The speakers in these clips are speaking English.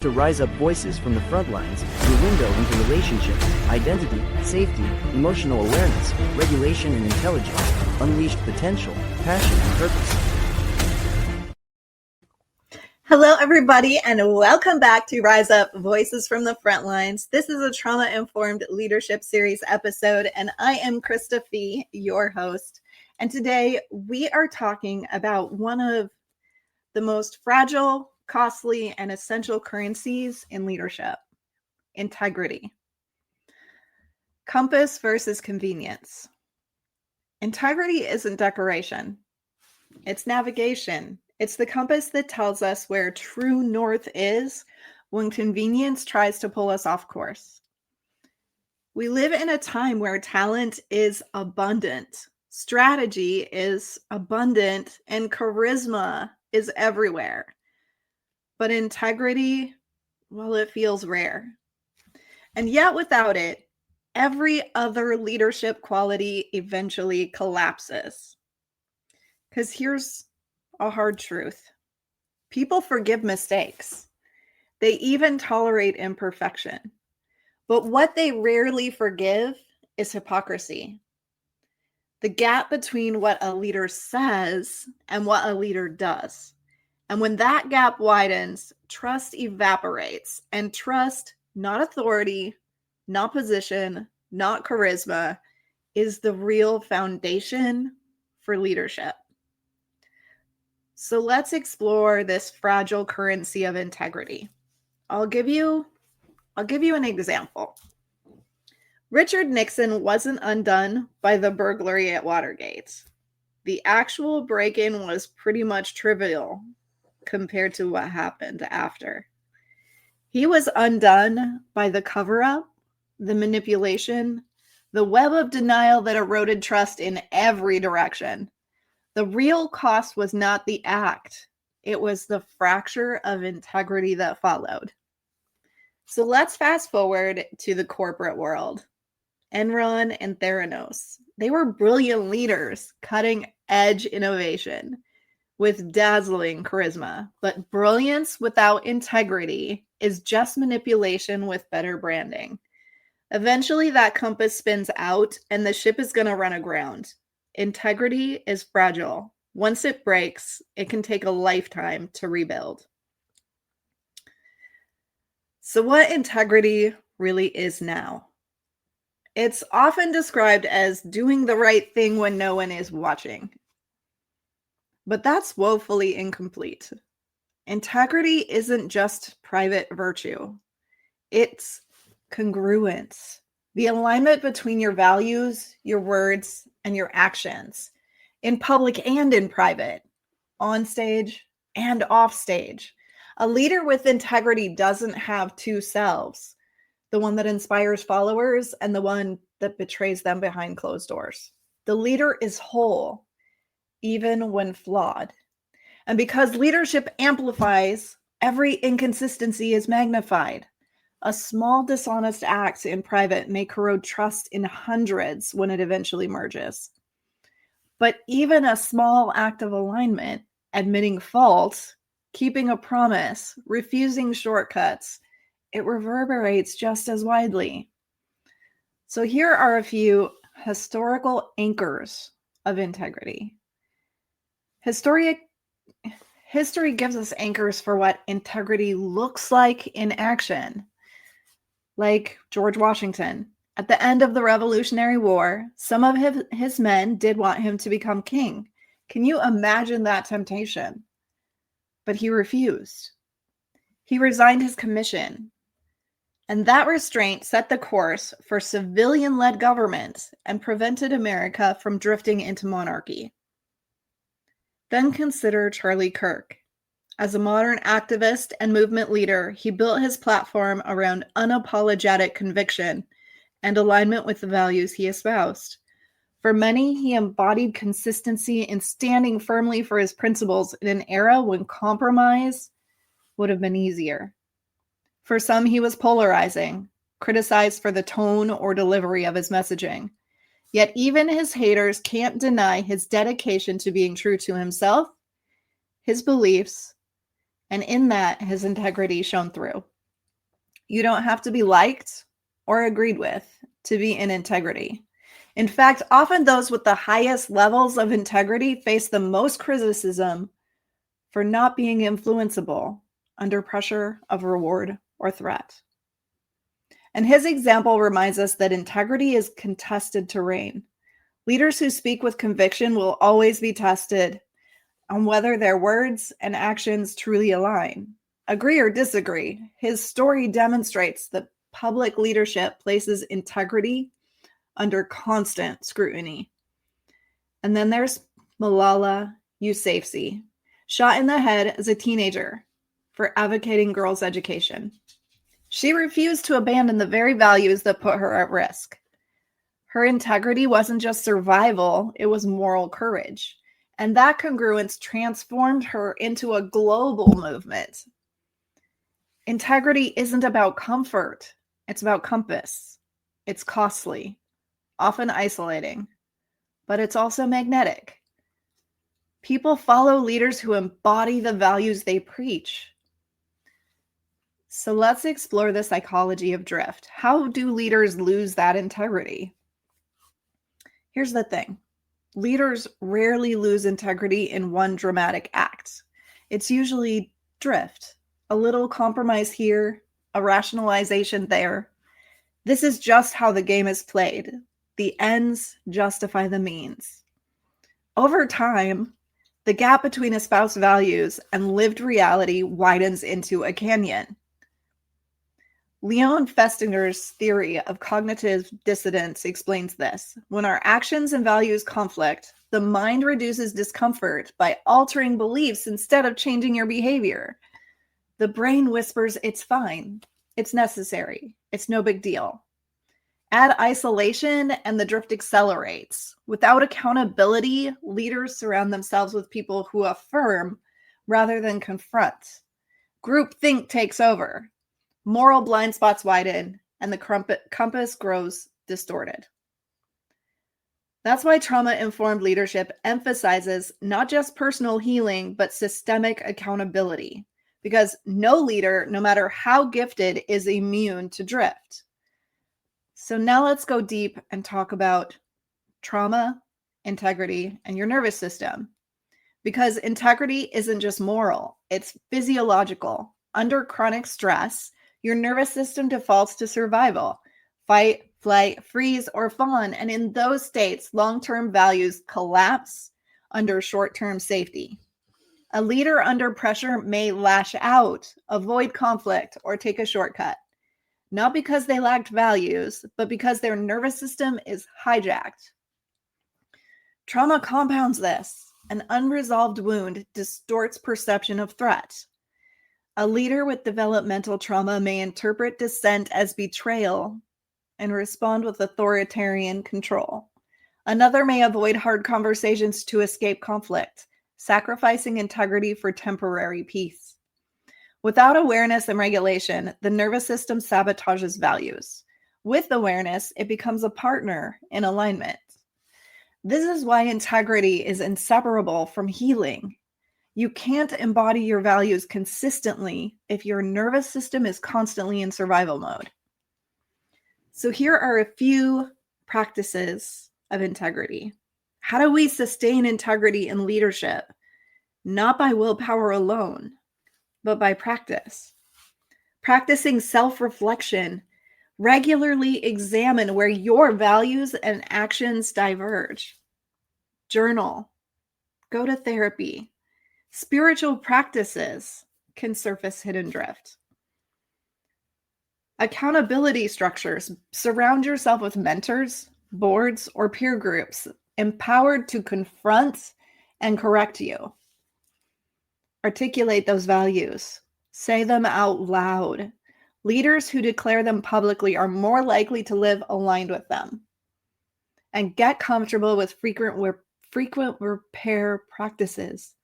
To rise up voices from the front lines, your window into relationships, identity, safety, emotional awareness, regulation and intelligence, unleashed potential, passion and purpose. Hello, everybody, and welcome back to Rise Up Voices from the Front Lines. This is a trauma-informed leadership series episode, and I am Krista Fee, your host. And today we are talking about one of the most fragile, costly, and essential currencies in leadership: integrity. Compass versus convenience. Integrity isn't decoration. It's navigation. It's the compass that tells us where true north is when convenience tries to pull us off course. We live in a time where talent is abundant, strategy is abundant, and charisma is everywhere. But integrity, well, it feels rare. And yet without it, every other leadership quality eventually collapses. Because here's a hard truth. People forgive mistakes. They even tolerate imperfection. But what they rarely forgive is hypocrisy. The gap between what a leader says and what a leader does. And when that gap widens, trust evaporates. And trust, not authority, not position, not charisma, is the real foundation for leadership. So let's explore this fragile currency of integrity. I'll give you an example. Richard Nixon wasn't undone by the burglary at Watergate. The actual break-in was pretty much trivial compared to what happened after. He was undone by the cover-up, the manipulation, the web of denial that eroded trust in every direction. The real cost was not the act. It was the fracture of integrity that followed. So let's fast forward to the corporate world. Enron and Theranos. They were brilliant leaders, cutting-edge innovation with dazzling charisma. But brilliance without integrity is just manipulation with better branding. Eventually, that compass spins out and the ship is going to run aground. Integrity is fragile. Once it breaks, it can take a lifetime to rebuild. So what integrity really is now? It's often described as doing the right thing when no one is watching. But that's woefully incomplete. Integrity isn't just private virtue. It's congruence. The alignment between your values, your words, and your actions, in public and in private, on stage and off stage. A leader with integrity doesn't have two selves, the one that inspires followers and the one that betrays them behind closed doors. The leader is whole, even when flawed. And because leadership amplifies, every inconsistency is magnified. A small dishonest act in private may corrode trust in hundreds when it eventually merges. But even a small act of alignment, admitting fault, keeping a promise, refusing shortcuts, it reverberates just as widely. So here are a few historical anchors of integrity. History gives us anchors for what integrity looks like in action. Like George Washington. At the end of the Revolutionary War, some of his men did want him to become king. Can you imagine that temptation? But he refused. He resigned his commission. And that restraint set the course for civilian-led government and prevented America from drifting into monarchy. Then consider Charlie Kirk. As a modern activist and movement leader, he built his platform around unapologetic conviction and alignment with the values he espoused. For many, he embodied consistency in standing firmly for his principles in an era when compromise would have been easier. For some, he was polarizing, criticized for the tone or delivery of his messaging. Yet even his haters can't deny his dedication to being true to himself, his beliefs, And in that, his integrity shone through. You don't have to be liked or agreed with to be in integrity. In fact, often those with the highest levels of integrity face the most criticism for not being influenceable under pressure of reward or threat. And his example reminds us that integrity is contested terrain. Leaders who speak with conviction will always be tested on whether their words and actions truly align. Agree or disagree, his story demonstrates that public leadership places integrity under constant scrutiny. And then there's Malala Yousafzai, shot in the head as a teenager for advocating girls' education. She refused to abandon the very values that put her at risk. Her integrity wasn't just survival, it was moral courage. And that congruence transformed her into a global movement. Integrity isn't about comfort, it's about compass. It's costly, often isolating, but it's also magnetic. People follow leaders who embody the values they preach. So let's explore the psychology of drift. How do leaders lose that integrity? Here's the thing. Leaders rarely lose integrity in one dramatic act. It's usually drift, a little compromise here, a rationalization there. This is just how the game is played. The ends justify the means. Over time, the gap between espoused values and lived reality widens into a canyon. Leon Festinger's theory of cognitive dissonance explains this. When our actions and values conflict, the mind reduces discomfort by altering beliefs instead of changing your behavior. The brain whispers, it's fine, it's necessary, it's no big deal. Add isolation and the drift accelerates. Without accountability, leaders surround themselves with people who affirm rather than confront. Groupthink takes over. Moral blind spots widen, and the compass grows distorted. That's why trauma-informed leadership emphasizes not just personal healing, but systemic accountability. Because no leader, no matter how gifted, is immune to drift. So now let's go deep and talk about trauma, integrity, and your nervous system. Because integrity isn't just moral, it's physiological. Under chronic stress, your nervous system defaults to survival, fight, flight, freeze, or fawn. And in those states, long-term values collapse under short-term safety. A leader under pressure may lash out, avoid conflict, or take a shortcut. Not because they lacked values, but because their nervous system is hijacked. Trauma compounds this. An unresolved wound distorts perception of threat. A leader with developmental trauma may interpret dissent as betrayal and respond with authoritarian control. Another may avoid hard conversations to escape conflict, sacrificing integrity for temporary peace. Without awareness and regulation, the nervous system sabotages values. With awareness, it becomes a partner in alignment. This is why integrity is inseparable from healing. You can't embody your values consistently if your nervous system is constantly in survival mode. So here are a few practices of integrity. How do we sustain integrity in leadership? Not by willpower alone, but by practice. Practicing self-reflection. Regularly examine where your values and actions diverge. Journal. Go to therapy. Spiritual practices can surface hidden drift. Accountability structures. Surround yourself with mentors, boards, or peer groups empowered to confront and correct you. Articulate those values. Say them out loud. Leaders who declare them publicly are more likely to live aligned with them. And get comfortable with frequent repair practices.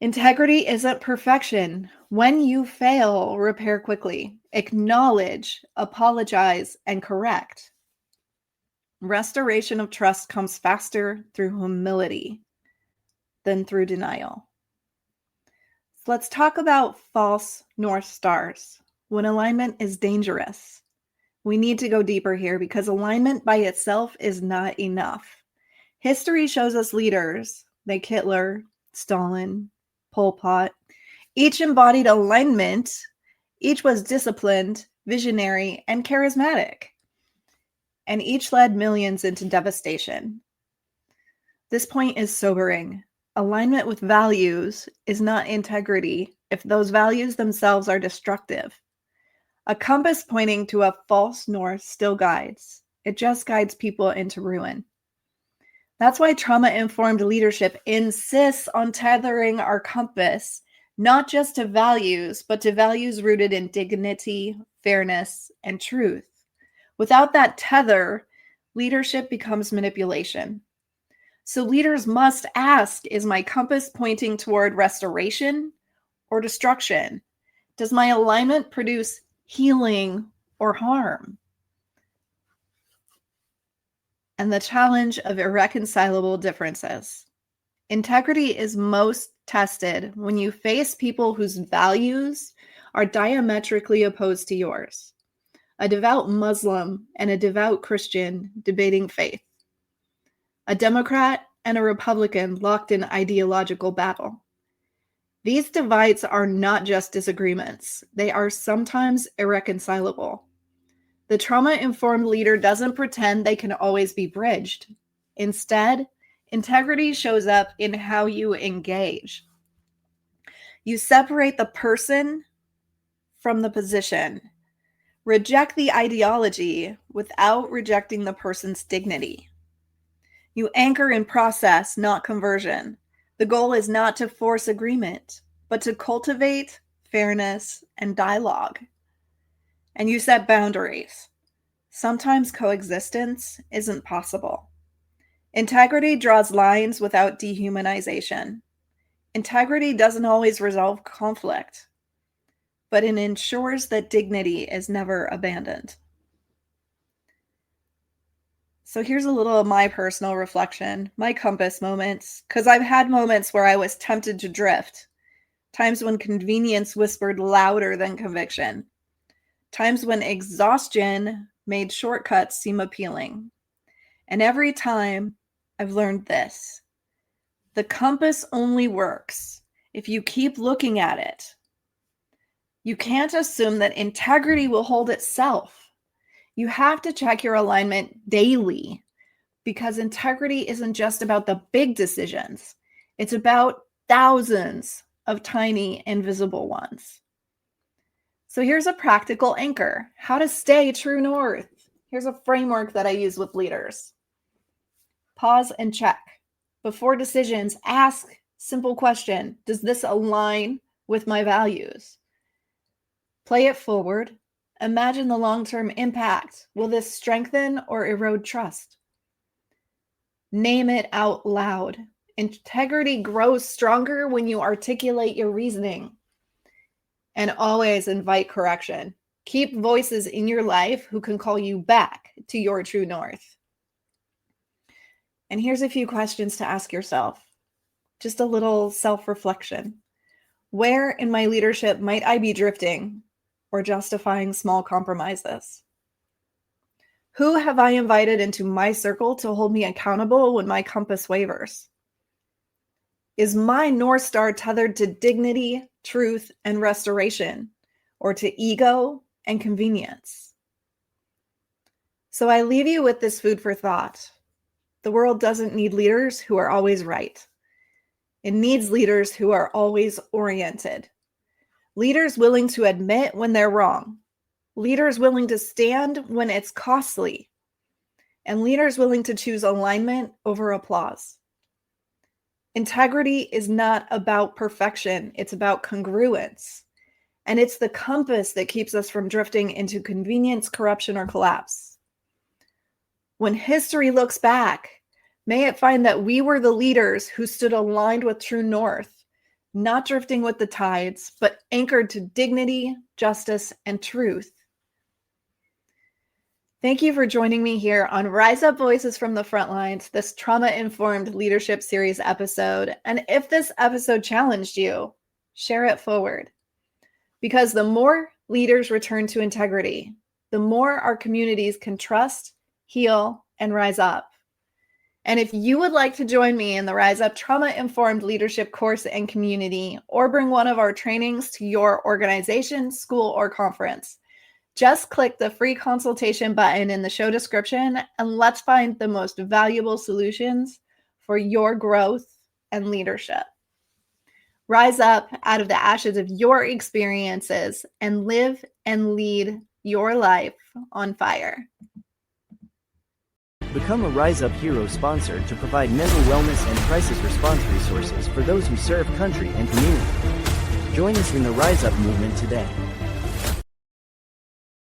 Integrity isn't perfection. When you fail, repair quickly. Acknowledge, apologize, and correct. Restoration of trust comes faster through humility than through denial. So let's talk about false North Stars, when alignment is dangerous. We need to go deeper here because alignment by itself is not enough. History shows us leaders like Hitler, Stalin, Pol Pot. Each embodied alignment. Each was disciplined, visionary, and charismatic. And each led millions into devastation. This point is sobering. Alignment with values is not integrity if those values themselves are destructive. A compass pointing to a false north still guides. It just guides people into ruin. That's why trauma-informed leadership insists on tethering our compass, not just to values, but to values rooted in dignity, fairness, and truth. Without that tether, leadership becomes manipulation. So leaders must ask, is my compass pointing toward restoration or destruction? Does my alignment produce healing or harm? And the challenge of irreconcilable differences. Integrity is most tested when you face people whose values are diametrically opposed to yours. A devout Muslim and a devout Christian debating faith. A Democrat and a Republican locked in ideological battle. These divides are not just disagreements. They are sometimes irreconcilable. The trauma-informed leader doesn't pretend they can always be bridged. Instead, integrity shows up in how you engage. You separate the person from the position. Reject the ideology without rejecting the person's dignity. You anchor in process, not conversion. The goal is not to force agreement, but to cultivate fairness and dialogue. And you set boundaries. Sometimes coexistence isn't possible. Integrity draws lines without dehumanization. Integrity doesn't always resolve conflict, but it ensures that dignity is never abandoned. So here's a little of my personal reflection, my compass moments, because I've had moments where I was tempted to drift, times when convenience whispered louder than conviction, times when exhaustion made shortcuts seem appealing. And every time I've learned this: the compass only works if you keep looking at it. You can't assume that integrity will hold itself. You have to check your alignment daily, because integrity isn't just about the big decisions. It's about thousands of tiny invisible ones. So here's a practical anchor, how to stay true north. Here's a framework that I use with leaders. Pause and check. Before decisions, ask simple question: does this align with my values? Play it forward. Imagine the long-term impact. Will this strengthen or erode trust? Name it out loud. Integrity grows stronger when you articulate your reasoning. And always invite correction. Keep voices in your life who can call you back to your true north. And here's a few questions to ask yourself. Just a little self-reflection. Where in my leadership might I be drifting or justifying small compromises? Who have I invited into my circle to hold me accountable when my compass wavers? Is my North Star tethered to dignity, truth, and restoration, or to ego and convenience? So I leave you with this food for thought. The world doesn't need leaders who are always right. It needs leaders who are always oriented. Leaders willing to admit when they're wrong. Leaders willing to stand when it's costly. And leaders willing to choose alignment over applause. Integrity is not about perfection. It's about congruence. And it's the compass that keeps us from drifting into convenience, corruption, or collapse. When history looks back, may it find that we were the leaders who stood aligned with true north, not drifting with the tides, but anchored to dignity, justice, and truth. Thank you for joining me here on Rise Up Voices from the Frontlines, this trauma-informed leadership series episode. And if this episode challenged you, share it forward. Because the more leaders return to integrity, the more our communities can trust, heal, and rise up. And if you would like to join me in the Rise Up Trauma-Informed Leadership course and community, or bring one of our trainings to your organization, school, or conference, just click the free consultation button in the show description and let's find the most valuable solutions for your growth and leadership. Rise up out of the ashes of your experiences and live and lead your life on fire. Become a Rise Up Hero sponsor to provide mental wellness and crisis response resources for those who serve country and community. Join us in the Rise Up movement today.